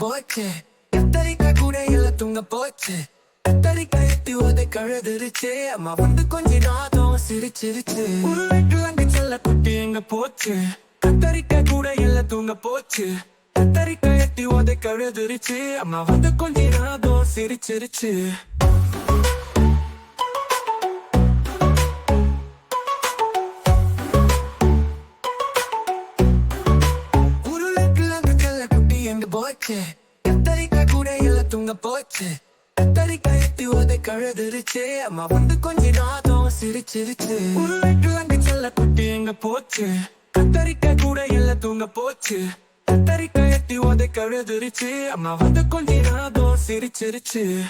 போச்சு. கத்தரிக்காய் கூட எல்லாம் தூங்க போச்சு. கத்தரிக்காய் எத்தி உதை கழுதுருச்சு. அம்மா வந்து கொஞ்ச நாதம் சிரிச்சிருச்சு. உருளைக்கிழங்கு செல்ல குட்டி எங்க போச்சு. கத்தரிக்காய் கூட எல்லாம் தூங்க போச்சு. கத்தரிக்காய் எத்தி உதை கழுதுருச்சு. அம்மா வந்து கொஞ்ச நாதம் சிரிச்சிருச்சு. போச்சு. கத்தரிக்காய் கூட எல்லாம் தூங்க போச்சு. கத்தரிக்காய் எத்தி உதை கழுதுருச்சு. அம்மா வந்து கொஞ்ச நாதம் சிரிச்சிருச்சு. உருளைக்கிழங்கு செல்ல குட்டி எங்க போச்சு. கத்தரிக்காய் கூட எல்லாம் தூங்க போச்சு. கத்தரிக்காய் எத்தி உதை கழுதுருச்சு. அம்மா வந்து கொஞ்ச நாதம் சிரிச்சிருச்சு.